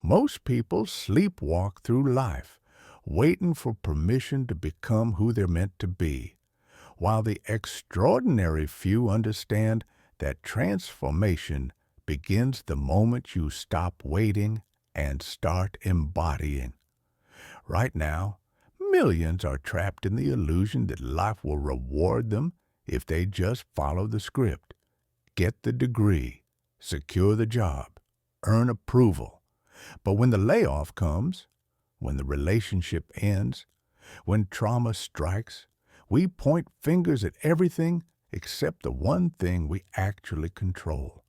Most people sleepwalk through life, waiting for permission to become who they're meant to be, while the extraordinary few understand that transformation begins the moment you stop waiting and start embodying. Right now, millions are trapped in the illusion that life will reward them if they just follow the script, get the degree, secure the job, earn approval. But when the layoff comes, when the relationship ends, when trauma strikes, we point fingers at everything except the one thing we actually control.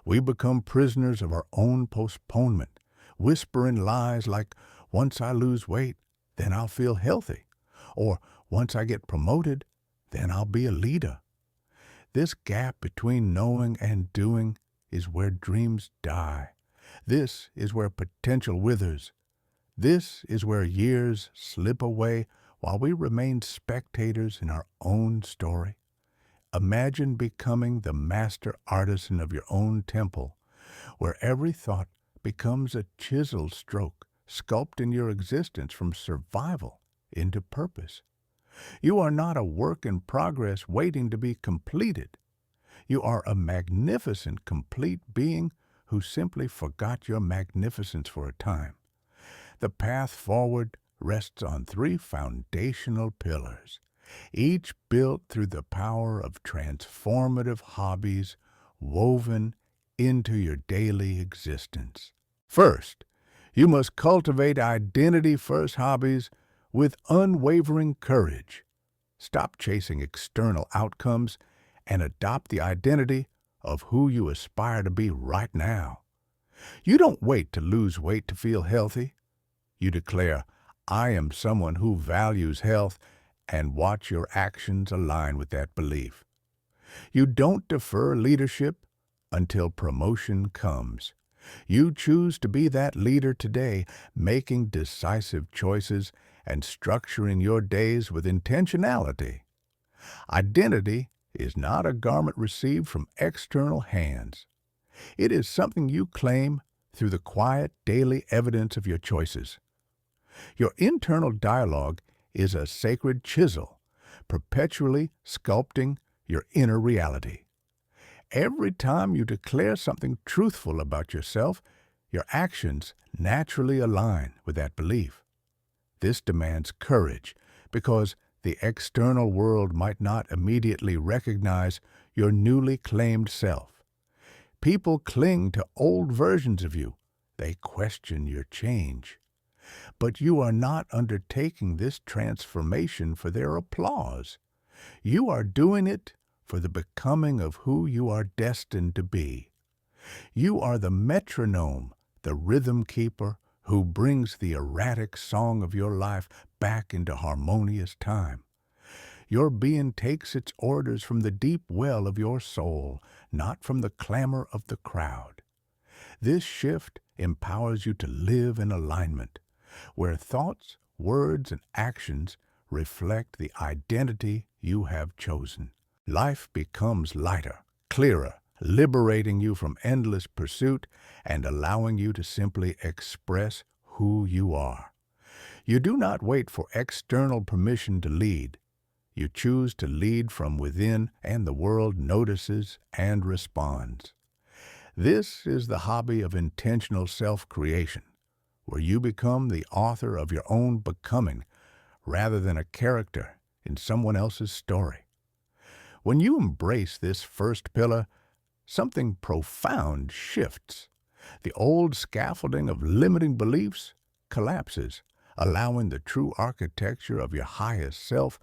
We become prisoners of our own postponement, whispering lies like, once I lose weight, then I'll feel healthy, or once I get promoted, then I'll be a leader. This gap between knowing and doing is where dreams die. This is where potential withers. This is where years slip away while we remain spectators in our own story. Imagine becoming the master artisan of your own temple, where every thought becomes a chisel stroke, sculpting your existence from survival into purpose. You are not a work in progress waiting to be completed. You are a magnificent, complete being who simply forgot your magnificence for a time. The path forward rests on three foundational pillars, each built through the power of transformative hobbies woven into your daily existence. First, you must cultivate identity-first hobbies with unwavering courage. Stop chasing external outcomes and adopt the identity of who you aspire to be right now. You don't wait to lose weight to feel healthy. You declare, I am someone who values health, and watch your actions align with that belief. You don't defer leadership until promotion comes. You choose to be that leader today, making decisive choices and structuring your days with intentionality. Identity is not a garment received from external hands. It is something you claim through the quiet daily evidence of your choices. Your internal dialogue is a sacred chisel, perpetually sculpting your inner reality. Every time you declare something truthful about yourself, your actions naturally align with that belief. This demands courage because the external world might not immediately recognize your newly claimed self. People cling to old versions of you. They question your change. But you are not undertaking this transformation for their applause. You are doing it for the becoming of who you are destined to be. You are the metronome, the rhythm keeper, who brings the erratic song of your life back into harmonious time. Your being takes its orders from the deep well of your soul, not from the clamor of the crowd. This shift empowers you to live in alignment, where thoughts, words, and actions reflect the identity you have chosen. Life becomes lighter, clearer, liberating you from endless pursuit and allowing you to simply express who you are. You do not wait for external permission to lead. You choose to lead from within, and the world notices and responds. This is the hobby of intentional self-creation, where you become the author of your own becoming rather than a character in someone else's story. When you embrace this first pillar, something profound shifts. The old scaffolding of limiting beliefs collapses, allowing the true architecture of your highest self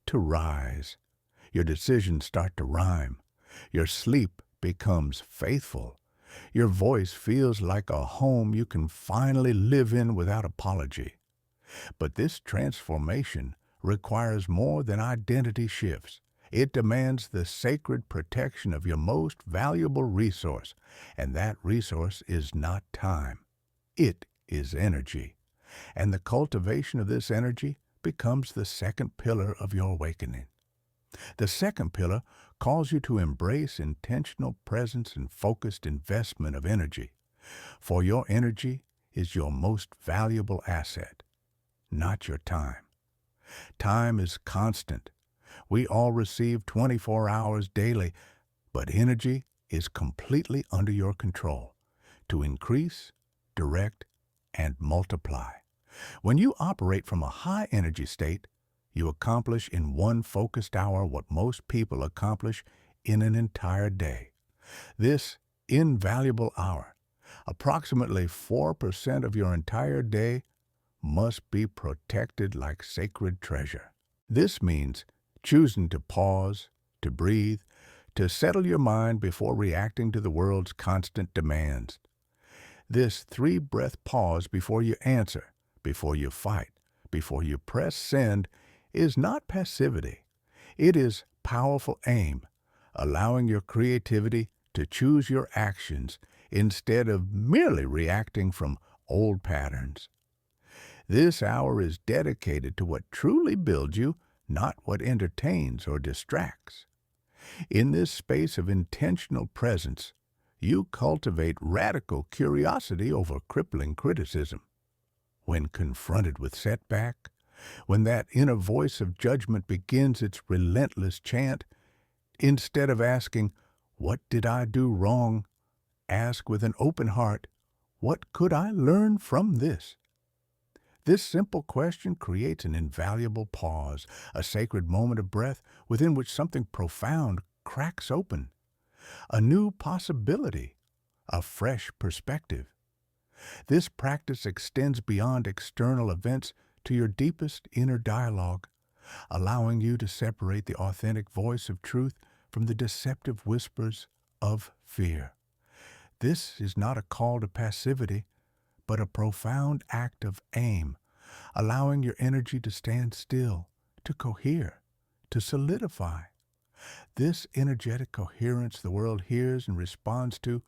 to rise. Your decisions start to rhyme. Your sleep becomes faithful. Your voice feels like a home you can finally live in without apology. But this transformation requires more than identity shifts. It demands the sacred protection of your most valuable resource, and that resource is not time. It is energy. And the cultivation of this energy becomes the second pillar of your awakening. The second pillar calls you to embrace intentional presence and focused investment of energy. For your energy is your most valuable asset, not your time. Time is constant. We all receive 24 hours daily, but energy is completely under your control to increase, direct, and multiply. When you operate from a high energy state, you accomplish in one focused hour what most people accomplish in an entire day. This invaluable hour, approximately 4% of your entire day, must be protected like sacred treasure. This means choosing to pause, to breathe, to settle your mind before reacting to the world's constant demands. This three-breath pause before you answer, before you fight, before you press send is not passivity. It is powerful aim, allowing your creativity to choose your actions instead of merely reacting from old patterns. This hour is dedicated to what truly builds you, not what entertains or distracts. In this space of intentional presence, you cultivate radical curiosity over crippling criticism. When confronted with setback, when that inner voice of judgment begins its relentless chant, instead of asking, "What did I do wrong?" ask with an open heart, "What could I learn from this?" This simple question creates an invaluable pause, a sacred moment of breath within which something profound cracks open, a new possibility, a fresh perspective. This practice extends beyond external events to your deepest inner dialogue, allowing you to separate the authentic voice of truth from the deceptive whispers of fear. This is not a call to passivity, but a profound act of aim, allowing your energy to stand still, to cohere, to solidify. This energetic coherence the world hears and responds to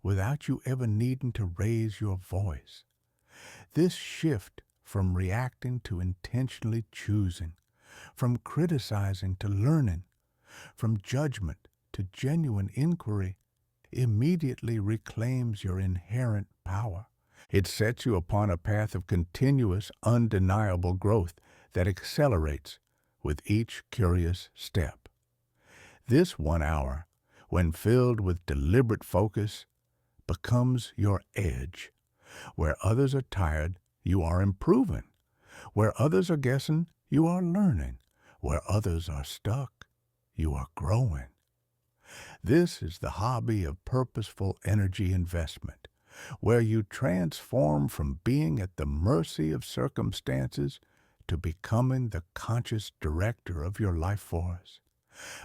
without you ever needing to raise your voice. This shift from reacting to intentionally choosing, from criticizing to learning, from judgment to genuine inquiry, immediately reclaims your inherent power. It sets you upon a path of continuous, undeniable growth that accelerates with each curious step. This 1 hour, when filled with deliberate focus, becomes your edge. Where others are tired, you are improving. Where others are guessing, you are learning. Where others are stuck, you are growing. This is the hobby of purposeful energy investment, where you transform from being at the mercy of circumstances to becoming the conscious director of your life force.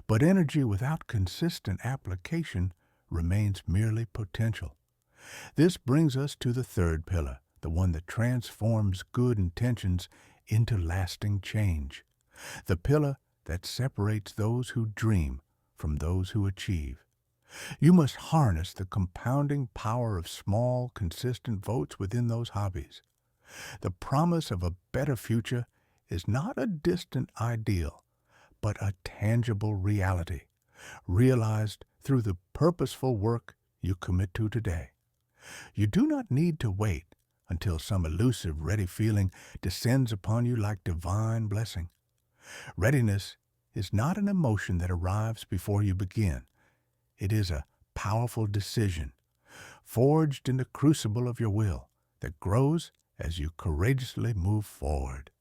But energy without consistent application remains merely potential. This brings us to the third pillar, the one that transforms good intentions into lasting change, the pillar that separates those who dream from those who achieve. You must harness the compounding power of small, consistent votes within those hobbies. The promise of a better future is not a distant ideal, but a tangible reality, realized through the purposeful work you commit to today. You do not need to wait until some elusive, ready feeling descends upon you like divine blessing. Readiness is not an emotion that arrives before you begin. It is a powerful decision, forged in the crucible of your will, that grows as you courageously move forward.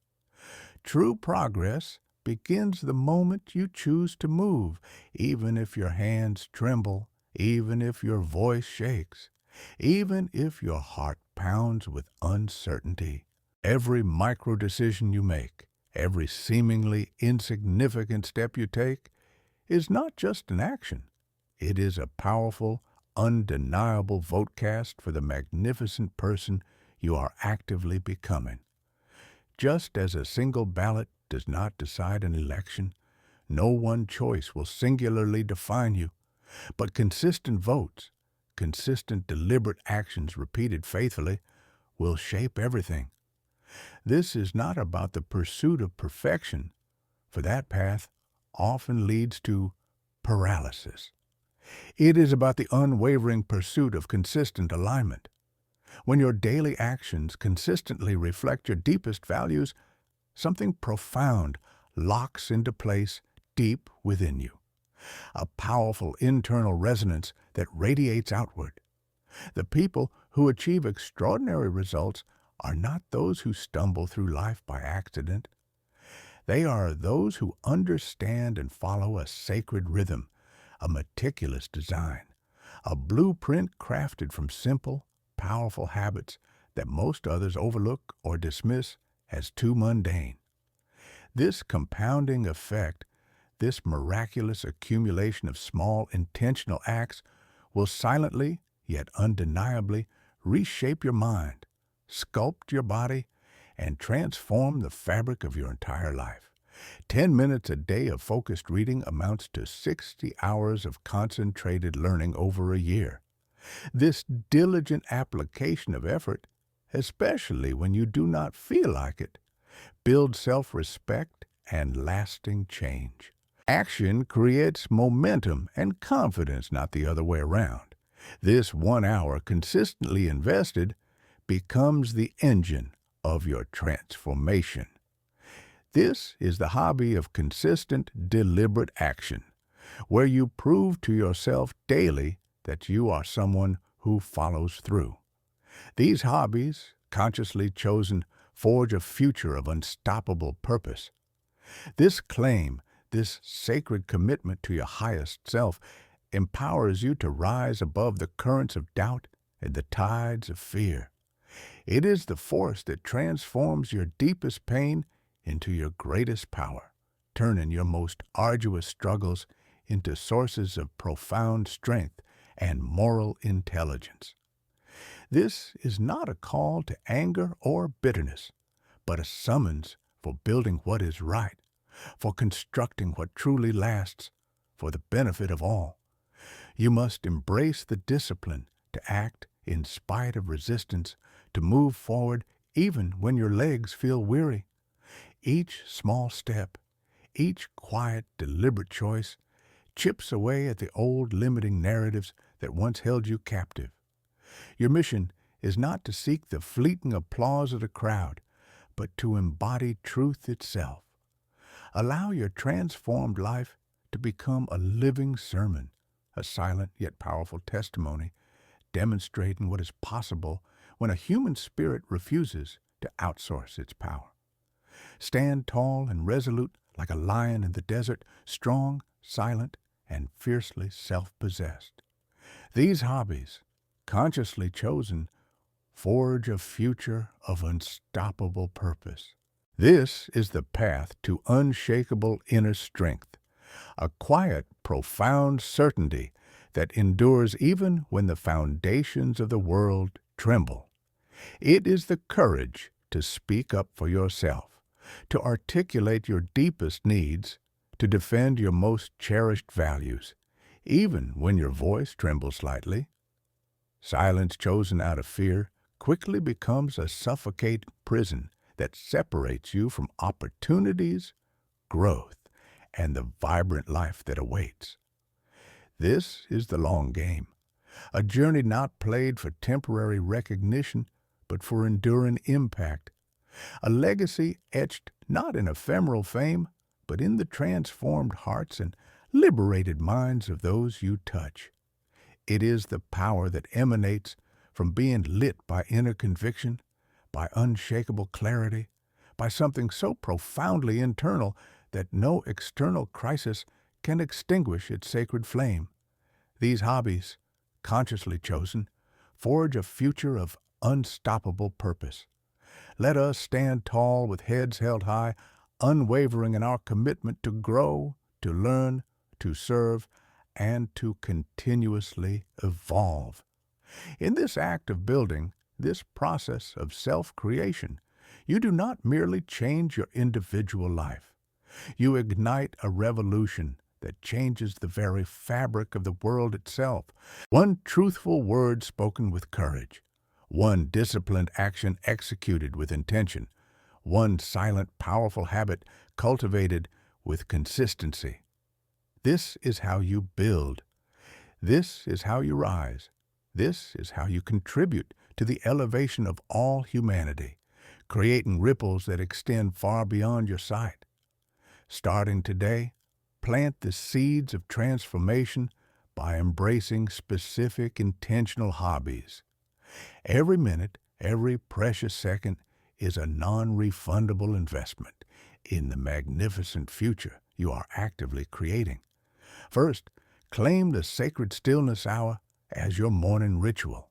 True progress begins the moment you choose to move, even if your hands tremble, even if your voice shakes, even if your heart pounds with uncertainty. Every micro decision you make, every seemingly insignificant step you take, is not just an action. It is a powerful, undeniable vote cast for the magnificent person you are actively becoming. Just as a single ballot does not decide an election, no one choice will singularly define you, but consistent votes, consistent deliberate actions repeated faithfully, will shape everything. This is not about the pursuit of perfection, for that path often leads to paralysis. It is about the unwavering pursuit of consistent alignment. When your daily actions consistently reflect your deepest values, something profound locks into place deep within you, a powerful internal resonance that radiates outward. The people who achieve extraordinary results are not those who stumble through life by accident. They are those who understand and follow a sacred rhythm, a meticulous design, a blueprint crafted from simple, powerful habits that most others overlook or dismiss as too mundane. This compounding effect, this miraculous accumulation of small intentional acts, will silently, yet undeniably, reshape your mind, sculpt your body, and transform the fabric of your entire life. 10 minutes a day of focused reading amounts to 60 hours of concentrated learning over a year. This diligent application of effort, especially when you do not feel like it, builds self-respect and lasting change. Action creates momentum and confidence, not the other way around. This 1 hour consistently invested becomes the engine of your transformation. This is the hobby of consistent, deliberate action, where you prove to yourself daily that you are someone who follows through. These hobbies, consciously chosen, forge a future of unstoppable purpose. This claim, this sacred commitment to your highest self, empowers you to rise above the currents of doubt and the tides of fear. It is the force that transforms your deepest pain into your greatest power, turning your most arduous struggles into sources of profound strength and moral intelligence. This is not a call to anger or bitterness, but a summons for building what is right, for constructing what truly lasts, for the benefit of all. You must embrace the discipline to act in spite of resistance, to move forward even when your legs feel weary. Each small step, each quiet, deliberate choice chips away at the old limiting narratives that once held you captive. Your mission is not to seek the fleeting applause of the crowd, but to embody truth itself. Allow your transformed life to become a living sermon, a silent yet powerful testimony, demonstrating what is possible when a human spirit refuses to outsource its power. Stand tall and resolute like a lion in the desert, strong, silent, and fiercely self-possessed. These hobbies, consciously chosen, forge a future of unstoppable purpose. This is the path to unshakable inner strength, a quiet, profound certainty that endures even when the foundations of the world tremble. It is the courage to speak up for yourself, to articulate your deepest needs, to defend your most cherished values, even when your voice trembles slightly. Silence chosen out of fear quickly becomes a suffocating prison that separates you from opportunities, growth, and the vibrant life that awaits. This is the long game, a journey not played for temporary recognition, but for enduring impact, a legacy etched not in ephemeral fame, but in the transformed hearts and liberated minds of those you touch. It is the power that emanates from being lit by inner conviction, by unshakable clarity, by something so profoundly internal that no external crisis can extinguish its sacred flame. These hobbies, consciously chosen, forge a future of unstoppable purpose. Let us stand tall with heads held high, unwavering in our commitment to grow, to learn, to serve, and to continuously evolve. In this act of building, this process of self-creation, you do not merely change your individual life. You ignite a revolution that changes the very fabric of the world itself. One truthful word spoken with courage, one disciplined action executed with intention, one silent, powerful habit cultivated with consistency. This is how you build. This is how you rise. This is how you contribute to the elevation of all humanity, creating ripples that extend far beyond your sight. Starting today, plant the seeds of transformation by embracing specific intentional hobbies. Every minute, every precious second is a non-refundable investment in the magnificent future you are actively creating. First, claim the Sacred Stillness Hour as your morning ritual.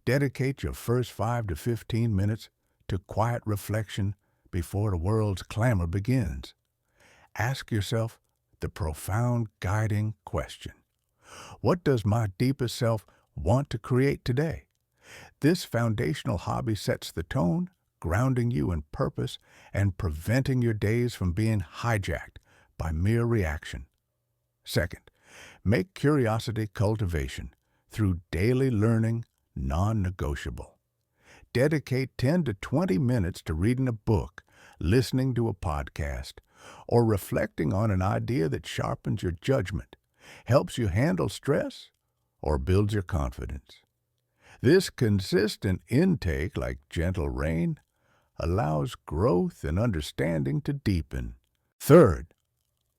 Dedicate your first 5 to 15 minutes to quiet reflection before the world's clamor begins. Ask yourself the profound guiding question: what does my deepest self want to create today? This foundational hobby sets the tone, grounding you in purpose and preventing your days from being hijacked by mere reaction. Second, make curiosity cultivation through daily learning non-negotiable. Dedicate 10 to 20 minutes to reading a book, listening to a podcast, or reflecting on an idea that sharpens your judgment, helps you handle stress, or builds your confidence. This consistent intake, like gentle rain, allows growth and understanding to deepen. Third,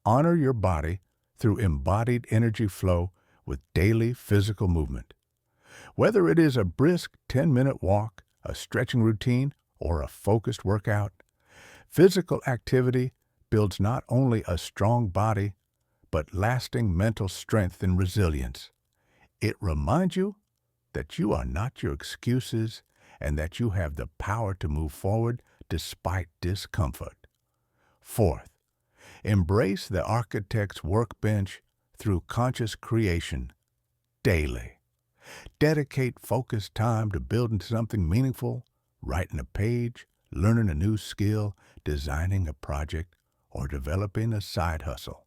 honor your body through embodied energy flow with daily physical movement. Whether it is a brisk 10-minute walk, a stretching routine, or a focused workout, physical activity builds not only a strong body, but lasting mental strength and resilience. It reminds you that you are not your excuses and that you have the power to move forward despite discomfort. Fourth, embrace the architect's workbench through conscious creation daily. Dedicate focused time to building something meaningful, writing a page, learning a new skill, designing a project, or developing a side hustle.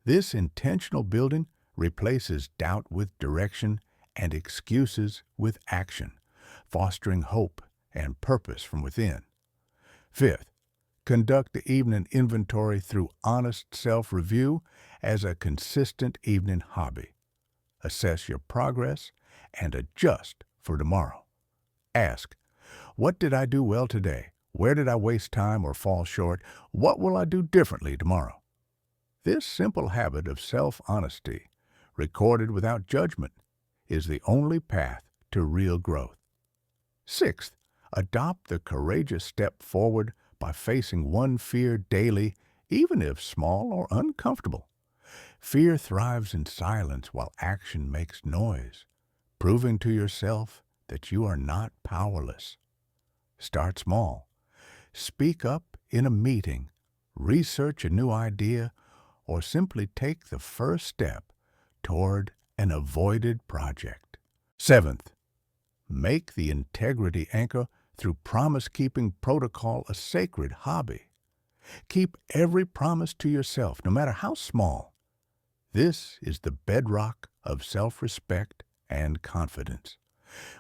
This intentional building replaces doubt with direction and excuses with action, fostering hope and purpose from within. Fifth, conduct the evening inventory through honest self-review as a consistent evening hobby. Assess your progress and adjust for tomorrow. Ask, what did I do well today? Where did I waste time or fall short? What will I do differently tomorrow? This simple habit of self-honesty, recorded without judgment, is the only path to real growth. Sixth, adopt the courageous step forward by facing one fear daily, even if small or uncomfortable. Fear thrives in silence while action makes noise, proving to yourself that you are not powerless. Start small. Speak up in a meeting, research a new idea, or simply take the first step toward an avoided project. Seventh, make the integrity anchor through promise-keeping protocol a sacred hobby. Keep every promise to yourself, no matter how small. This is the bedrock of self-respect and confidence.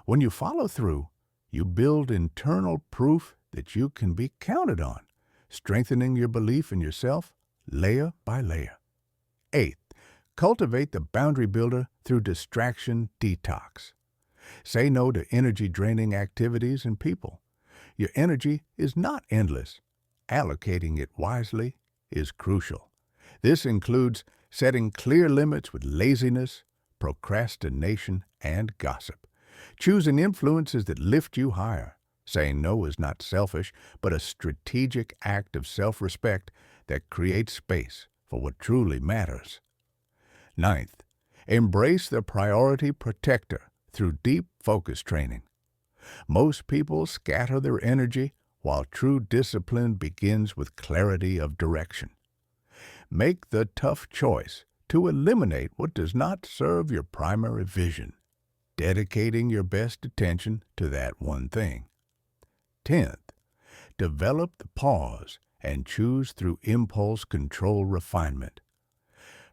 When you follow through, you build internal proof that you can be counted on, strengthening your belief in yourself layer by layer. Eighth, cultivate the boundary builder through distraction detox. Say no to energy-draining activities and people. Your energy is not endless. Allocating it wisely is crucial. This includes setting clear limits with laziness, procrastination, and gossip. Choosing influences that lift you higher. Saying no is not selfish, but a strategic act of self-respect that creates space for what truly matters. Ninth, embrace the priority protector through deep focus training. Most people scatter their energy, while true discipline begins with clarity of direction. Make the tough choice to eliminate what does not serve your primary vision, dedicating your best attention to that one thing. 10th, develop the pause and choose through impulse control refinement.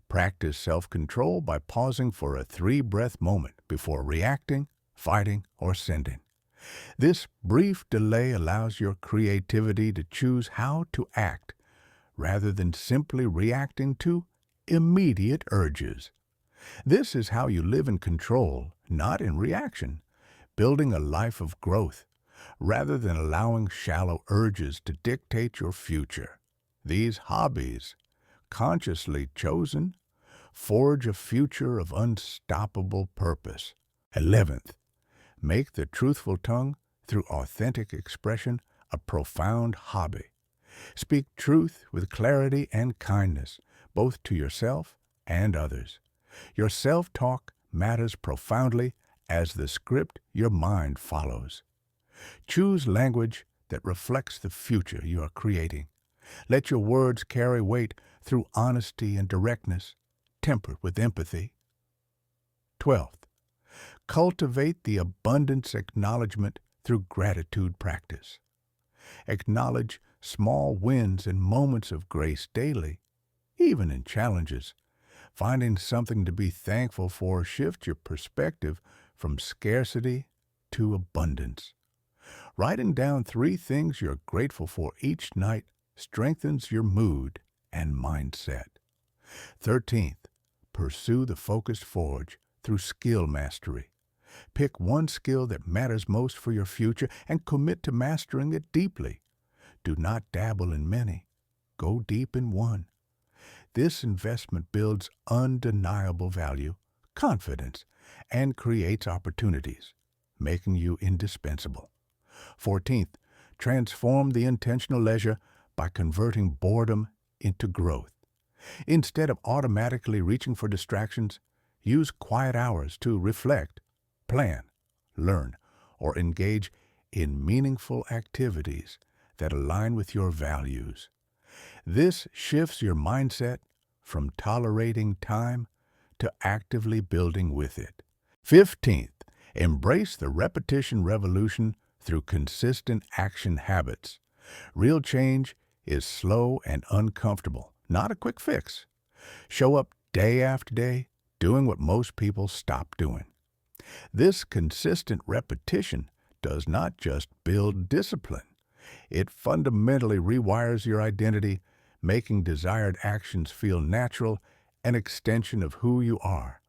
Practice self-control by pausing for a 3-breath moment before reacting, fighting, or sending. This brief delay allows your creativity to choose how to act rather than simply reacting to immediate urges. This is how you live in control, not in reaction, building a life of growth, rather than allowing shallow urges to dictate your future. These hobbies, consciously chosen, forge a future of unstoppable purpose. 11th, make the truthful tongue through authentic expression a profound hobby. Speak truth with clarity and kindness, both to yourself and others. Your self-talk matters profoundly as the script your mind follows. Choose language that reflects the future you are creating. Let your words carry weight through honesty and directness, tempered with empathy. 12th, cultivate the abundance acknowledgement through gratitude practice. Acknowledge small wins and moments of grace daily, even in challenges. Finding something to be thankful for shifts your perspective from scarcity to abundance. Writing down 3 things you're grateful for each night strengthens your mood and mindset. 13th, pursue the focused forge through skill mastery. Pick one skill that matters most for your future and commit to mastering it deeply. Do not dabble in many. Go deep in one. This investment builds undeniable value, confidence, and creates opportunities, making you indispensable. 14th, transform the intentional leisure by converting boredom into growth. Instead of automatically reaching for distractions, use quiet hours to reflect, plan, learn, or engage in meaningful activities that align with your values. This shifts your mindset from tolerating time to actively building with it. 15th, embrace the repetition revolution through consistent action habits. Real change is slow and uncomfortable, not a quick fix. Show up day after day, doing what most people stop doing. This consistent repetition does not just build discipline. It fundamentally rewires your identity, making desired actions feel natural, an extension of who you are.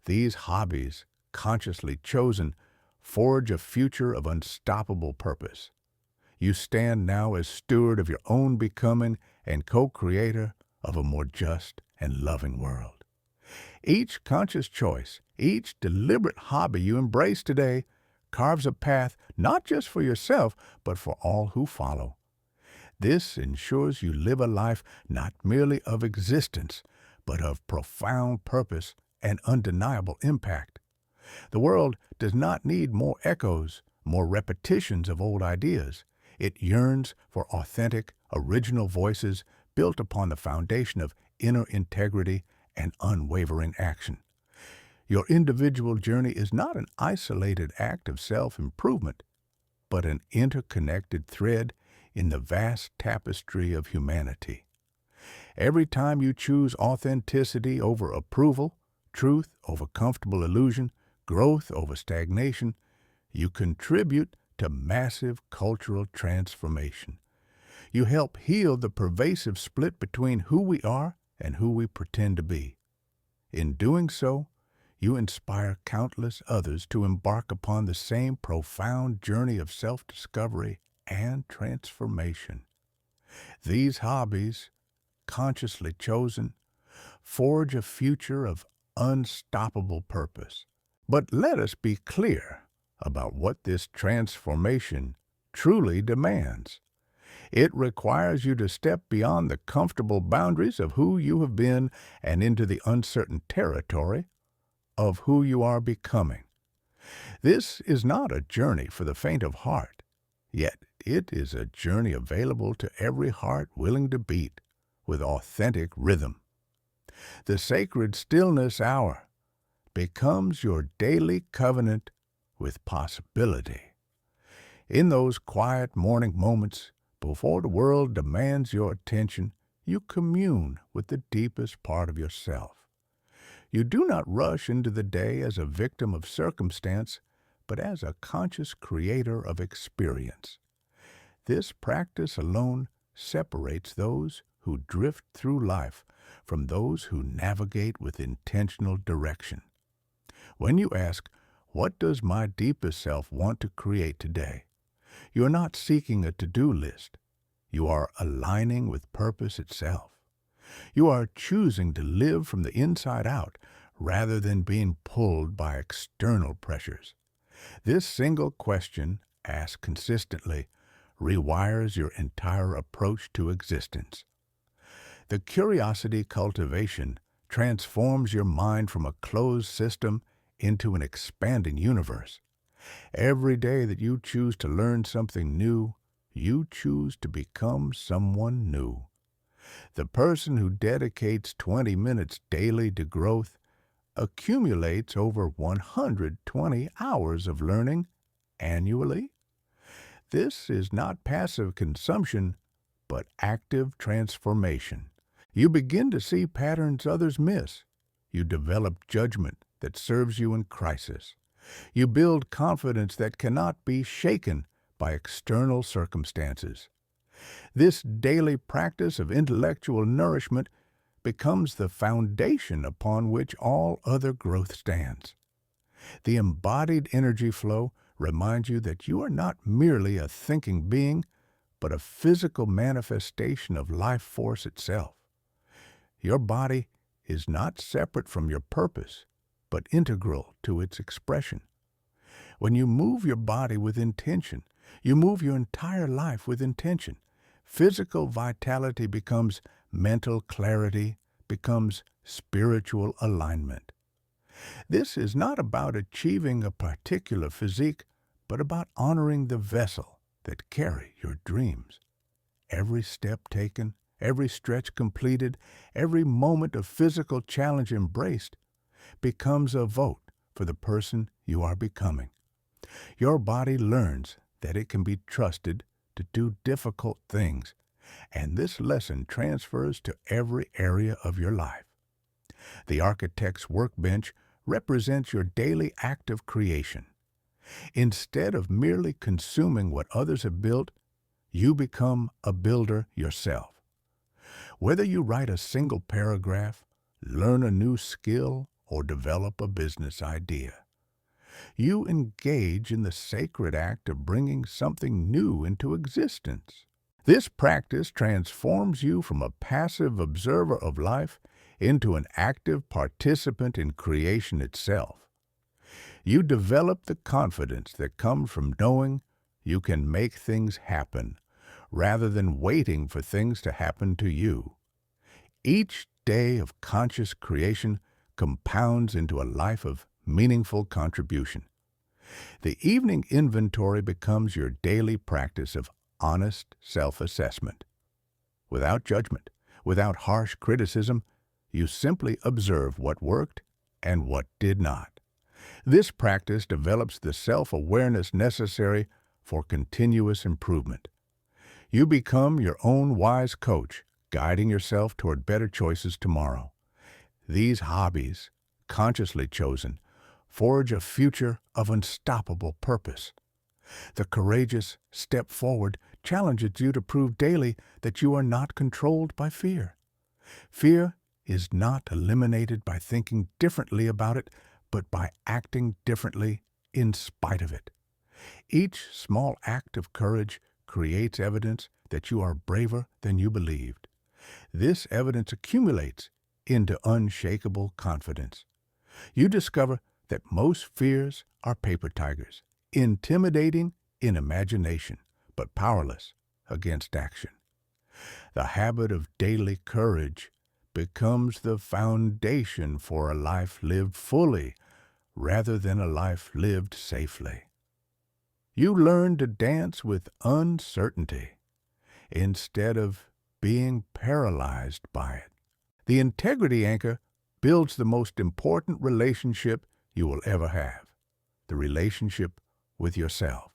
These hobbies, consciously chosen, forge a future of unstoppable purpose. You stand now as steward of your own becoming and co-creator of a more just and loving world. Each conscious choice, each deliberate hobby you embrace today carves a path not just for yourself, but for all who follow. This ensures you live a life not merely of existence, but of profound purpose and undeniable impact. The world does not need more echoes, more repetitions of old ideas. It yearns for authentic, original voices built upon the foundation of inner integrity and unwavering action. Your individual journey is not an isolated act of self-improvement, but an interconnected thread in the vast tapestry of humanity. Every time you choose authenticity over approval, truth over comfortable illusion, growth over stagnation, you contribute to massive cultural transformation. You help heal the pervasive split between who we are and who we pretend to be. In doing so, you inspire countless others to embark upon the same profound journey of self-discovery and transformation. These hobbies, consciously chosen, forge a future of unstoppable purpose. But let us be clear about what this transformation truly demands. It requires you to step beyond the comfortable boundaries of who you have been and into the uncertain territory of who you are becoming. This is not a journey for the faint of heart, yet it is a journey available to every heart willing to beat with authentic rhythm. The Sacred Stillness Hour becomes your daily covenant with possibility. In those quiet morning moments, before the world demands your attention, you commune with the deepest part of yourself. You do not rush into the day as a victim of circumstance, but as a conscious creator of experience. This practice alone separates those who drift through life from those who navigate with intentional direction. When you ask, What does my deepest self want to create today? You are not seeking a to-do list. You are aligning with purpose itself. You are choosing to live from the inside out rather than being pulled by external pressures. This single question, asked consistently, rewires your entire approach to existence. The curiosity cultivation transforms your mind from a closed system into an expanding universe. Every day that you choose to learn something new, you choose to become someone new. The person who dedicates 20 minutes daily to growth accumulates over 120 hours of learning annually. This is not passive consumption, but active transformation. You begin to see patterns others miss. You develop judgment that serves you in crisis. You build confidence that cannot be shaken by external circumstances. This daily practice of intellectual nourishment becomes the foundation upon which all other growth stands. The embodied energy flow reminds you that you are not merely a thinking being, but a physical manifestation of life force itself. Your body is not separate from your purpose, but integral to its expression. When you move your body with intention, you move your entire life with intention. Physical vitality becomes mental clarity, becomes spiritual alignment. This is not about achieving a particular physique, but about honoring the vessel that carry your dreams. Every step taken, every stretch completed, every moment of physical challenge embraced becomes a vote for the person you are becoming. Your body learns that it can be trusted to do difficult things, and this lesson transfers to every area of your life. The architect's workbench represents your daily act of creation. Instead of merely consuming what others have built, you become a builder yourself. Whether you write a single paragraph, learn a new skill, or develop a business idea, you engage in the sacred act of bringing something new into existence. This practice transforms you from a passive observer of life into an active participant in creation itself. You develop the confidence that comes from knowing you can make things happen rather than waiting for things to happen to you. Each day of conscious creation compounds into a life of meaningful contribution. The evening inventory becomes your daily practice of honest self-assessment. Without judgment, without harsh criticism, you simply observe what worked and what did not. This practice develops the self-awareness necessary for continuous improvement. You become your own wise coach, guiding yourself toward better choices tomorrow. These hobbies, consciously chosen, forge a future of unstoppable purpose. The courageous step forward challenges you to prove daily that you are not controlled by fear. Fear is not eliminated by thinking differently about it, but by acting differently in spite of it. Each small act of courage creates evidence that you are braver than you believed. This evidence accumulates into unshakable confidence. You discover that most fears are paper tigers, intimidating in imagination, but powerless against action. The habit of daily courage becomes the foundation for a life lived fully rather than a life lived safely. You learn to dance with uncertainty instead of being paralyzed by it. The integrity anchor builds the most important relationship you will ever have, the relationship with yourself.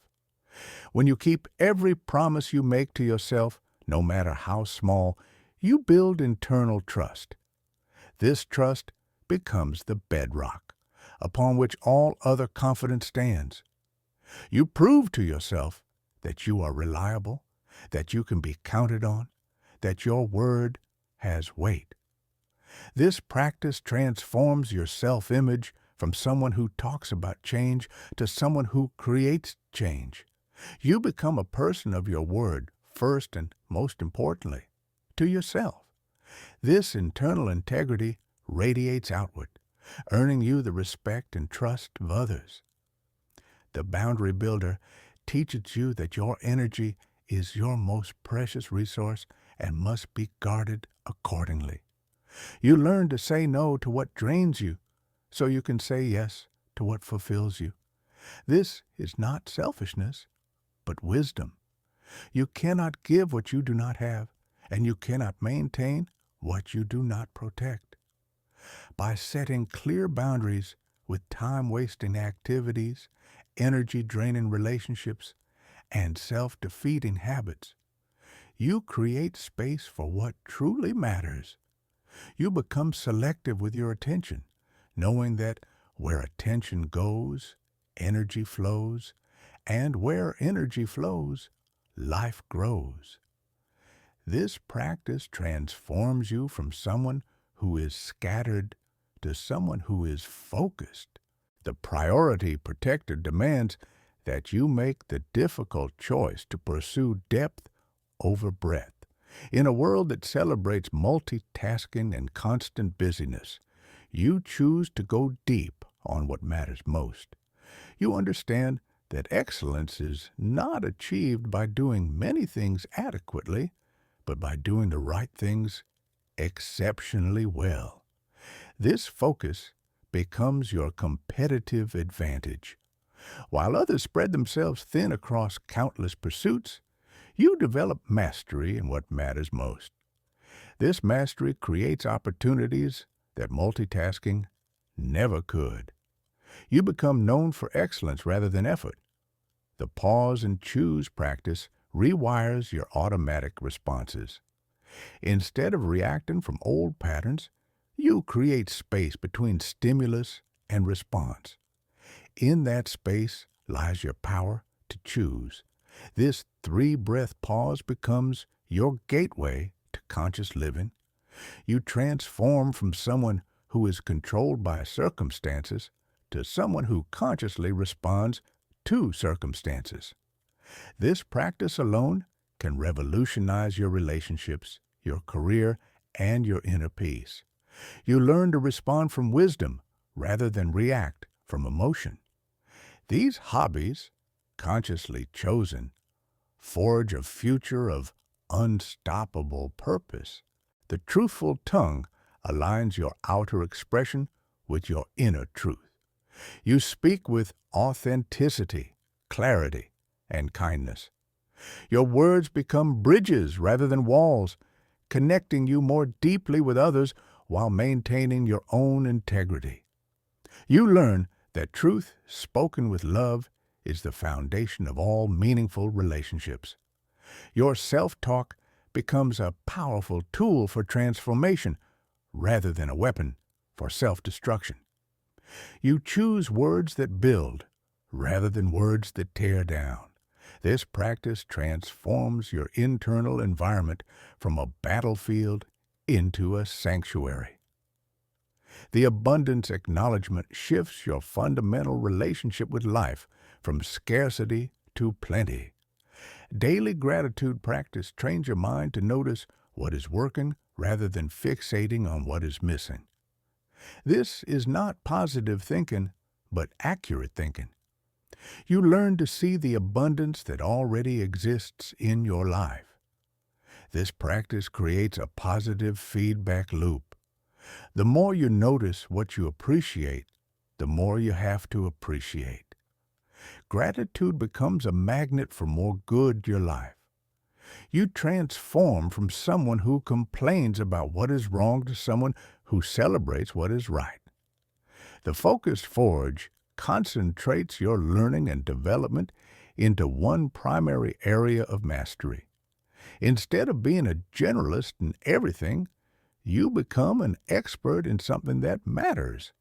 When you keep every promise you make to yourself, no matter how small, you build internal trust. This trust becomes the bedrock upon which all other confidence stands. You prove to yourself that you are reliable, that you can be counted on, that your word has weight. This practice transforms your self-image from someone who talks about change to someone who creates change. You become a person of your word, first and most importantly, to yourself. This internal integrity radiates outward, earning you the respect and trust of others. The boundary builder teaches you that your energy is your most precious resource and must be guarded accordingly. You learn to say no to what drains you so you can say yes to what fulfills you. This is not selfishness, but wisdom. You cannot give what you do not have, and you cannot maintain what you do not protect. By setting clear boundaries with time-wasting activities, energy-draining relationships, and self-defeating habits, you create space for what truly matters. You become selective with your attention, knowing that where attention goes, energy flows, and where energy flows, life grows. This practice transforms you from someone who is scattered to someone who is focused. The priority protector demands that you make the difficult choice to pursue depth over breadth. In a world that celebrates multitasking and constant busyness, you choose to go deep on what matters most. You understand that excellence is not achieved by doing many things adequately, but by doing the right things exceptionally well. This focus becomes your competitive advantage. While others spread themselves thin across countless pursuits, you develop mastery in what matters most. This mastery creates opportunities that multitasking never could. You become known for excellence rather than effort. The pause and choose practice rewires your automatic responses. Instead of reacting from old patterns, you create space between stimulus and response. In that space lies your power to choose. This three-breath pause becomes your gateway to conscious living. You transform from someone who is controlled by circumstances to someone who consciously responds to circumstances. This practice alone can revolutionize your relationships, your career, and your inner peace. You learn to respond from wisdom rather than react from emotion. These hobbies, consciously chosen, forge a future of unstoppable purpose. The truthful tongue aligns your outer expression with your inner truth. You speak with authenticity, clarity, and kindness. Your words become bridges rather than walls, connecting you more deeply with others while maintaining your own integrity. You learn that truth spoken with love is the foundation of all meaningful relationships. Your self-talk becomes a powerful tool for transformation rather than a weapon for self-destruction. You choose words that build rather than words that tear down. This practice transforms your internal environment from a battlefield into a sanctuary. The abundance acknowledgement shifts your fundamental relationship with life from scarcity to plenty. Daily gratitude practice trains your mind to notice what is working rather than fixating on what is missing. This is not positive thinking, but accurate thinking. You learn to see the abundance that already exists in your life. This practice creates a positive feedback loop. The more you notice what you appreciate, the more you have to appreciate. Gratitude becomes a magnet for more good in your life. You transform from someone who complains about what is wrong to someone who celebrates what is right. The focused forge concentrates your learning and development into one primary area of mastery. Instead of being a generalist in everything, you become an expert in something that matters.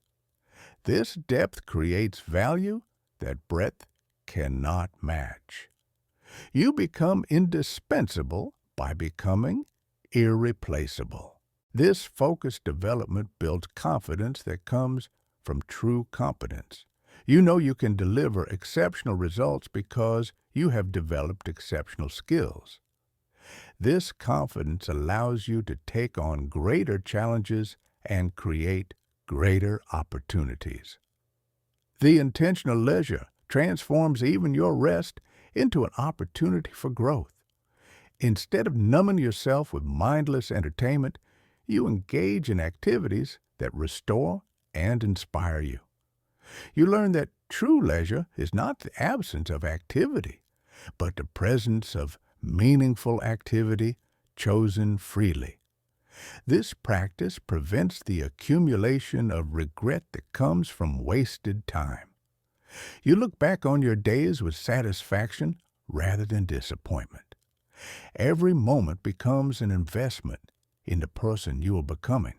This depth creates value that breadth cannot match. You become indispensable by becoming irreplaceable. This focused development builds confidence that comes from true competence. You know you can deliver exceptional results because you have developed exceptional skills. This confidence allows you to take on greater challenges and create greater opportunities. The intentional leisure transforms even your rest into an opportunity for growth. Instead of numbing yourself with mindless entertainment, you engage in activities that restore and inspire you. You learn that true leisure is not the absence of activity, but the presence of meaningful activity chosen freely. This practice prevents the accumulation of regret that comes from wasted time. You look back on your days with satisfaction rather than disappointment. Every moment becomes an investment in the person you are becoming.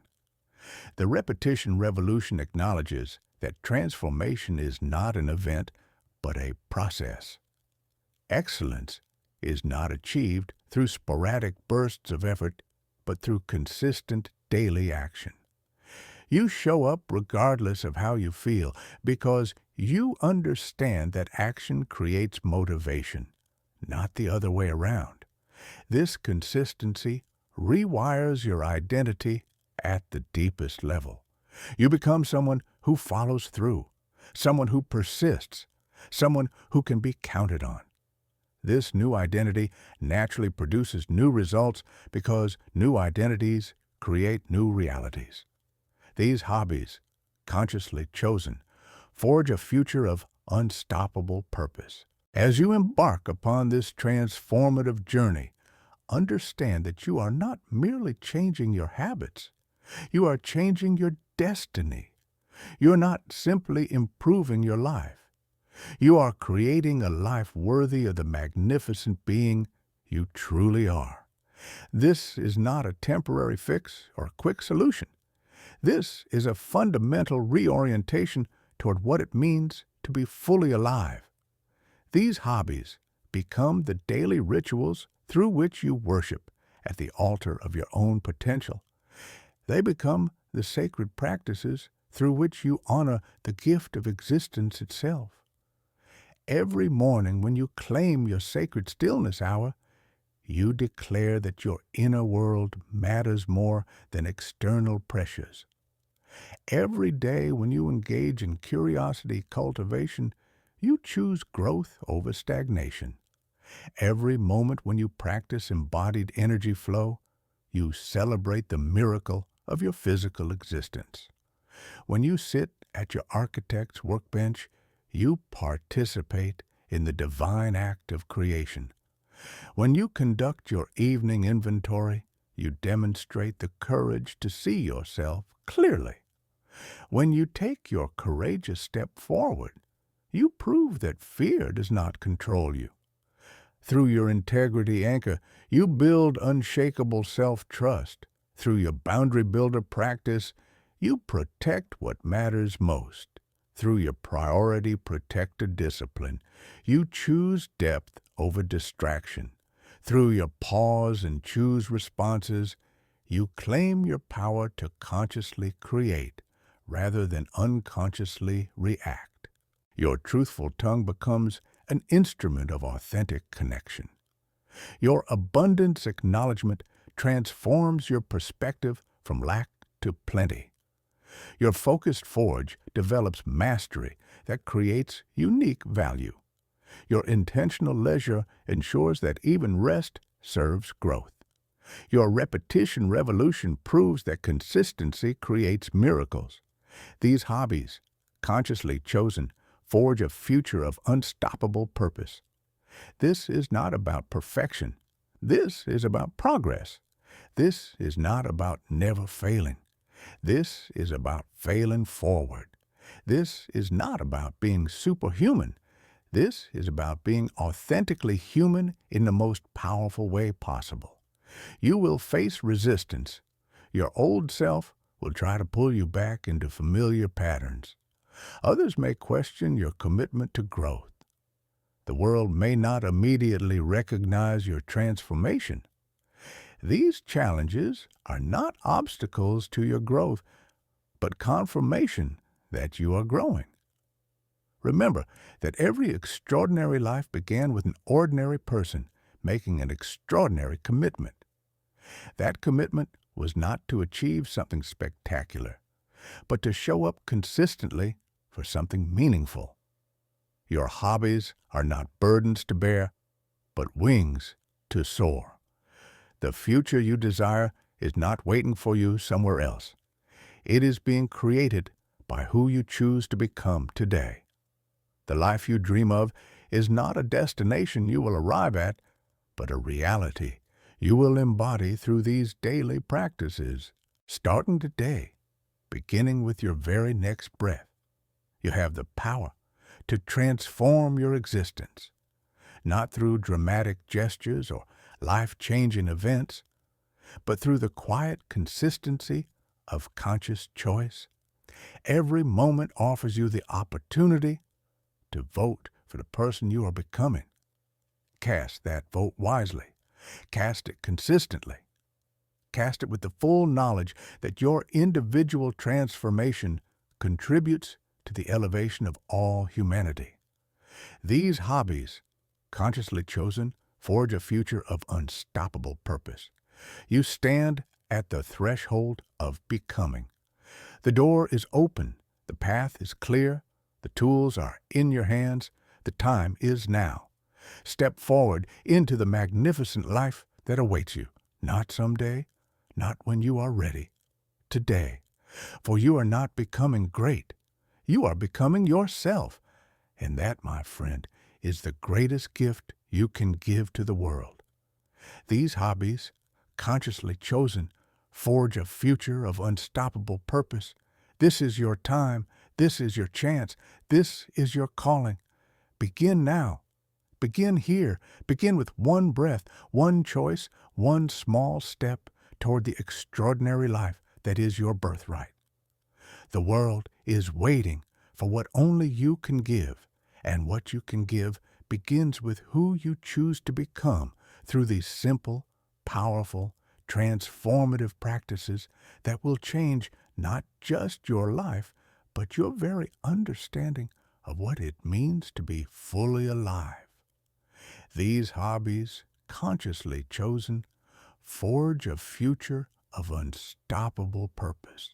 The repetition revolution acknowledges that transformation is not an event, but a process. Excellence is not achieved through sporadic bursts of effort, but through consistent daily action. You show up regardless of how you feel because you understand that action creates motivation, not the other way around. This consistency rewires your identity at the deepest level. You become someone who follows through, someone who persists, someone who can be counted on. This new identity naturally produces new results because new identities create new realities. These hobbies, consciously chosen, forge a future of unstoppable purpose. As you embark upon this transformative journey, understand that you are not merely changing your habits. You are changing your destiny. You are not simply improving your life. You are creating a life worthy of the magnificent being you truly are. This is not a temporary fix or a quick solution. This is a fundamental reorientation toward what it means to be fully alive. These hobbies become the daily rituals through which you worship at the altar of your own potential. They become the sacred practices through which you honor the gift of existence itself. Every morning when you claim your sacred stillness hour, you declare that your inner world matters more than external pressures. Every day when you engage in curiosity cultivation, you choose growth over stagnation. Every moment when you practice embodied energy flow, you celebrate the miracle of your physical existence. When you sit at your architect's workbench, you participate in the divine act of creation. When you conduct your evening inventory, you demonstrate the courage to see yourself clearly. When you take your courageous step forward, you prove that fear does not control you. Through your integrity anchor, you build unshakable self-trust. Through your boundary builder practice, you protect what matters most. Through your priority protector discipline, you choose depth over distraction. Through your pause and choose responses, you claim your power to consciously create rather than unconsciously react. Your truthful tongue becomes an instrument of authentic connection. Your abundance acknowledgement transforms your perspective from lack to plenty. Your focused forge develops mastery that creates unique value. Your intentional leisure ensures that even rest serves growth. Your repetition revolution proves that consistency creates miracles. These hobbies, consciously chosen, forge a future of unstoppable purpose. This is not about perfection. This is about progress. This is not about never failing. This is about failing forward. This is not about being superhuman. This is about being authentically human in the most powerful way possible. You will face resistance. Your old self will try to pull you back into familiar patterns. Others may question your commitment to growth. The world may not immediately recognize your transformation. These challenges are not obstacles to your growth, but confirmation that you are growing. Remember that every extraordinary life began with an ordinary person making an extraordinary commitment. That commitment was not to achieve something spectacular, but to show up consistently for something meaningful. Your hobbies are not burdens to bear, but wings to soar. The future you desire is not waiting for you somewhere else. It is being created by who you choose to become today. The life you dream of is not a destination you will arrive at, but a reality you will embody through these daily practices, starting today, beginning with your very next breath. You have the power to transform your existence, not through dramatic gestures or life-changing events, but through the quiet consistency of conscious choice. Every moment offers you the opportunity to vote for the person you are becoming. Cast that vote wisely. Cast it consistently. Cast it with the full knowledge that your individual transformation contributes to the elevation of all humanity. These hobbies, consciously chosen, forge a future of unstoppable purpose. You stand at the threshold of becoming. The door is open, the path is clear, the tools are in your hands, the time is now. Step forward into the magnificent life that awaits you, not someday, not when you are ready, today. For you are not becoming great, you are becoming yourself. And that, my friend, is the greatest gift you can give to the world. These hobbies, consciously chosen, forge a future of unstoppable purpose. This is your time. This is your chance. This is your calling. Begin now. Begin here. Begin with one breath, one choice, one small step toward the extraordinary life that is your birthright. The world is waiting for what only you can give, and what you can give begins with who you choose to become through these simple, powerful, transformative practices that will change not just your life, but your very understanding of what it means to be fully alive. These hobbies, consciously chosen, forge a future of unstoppable purpose.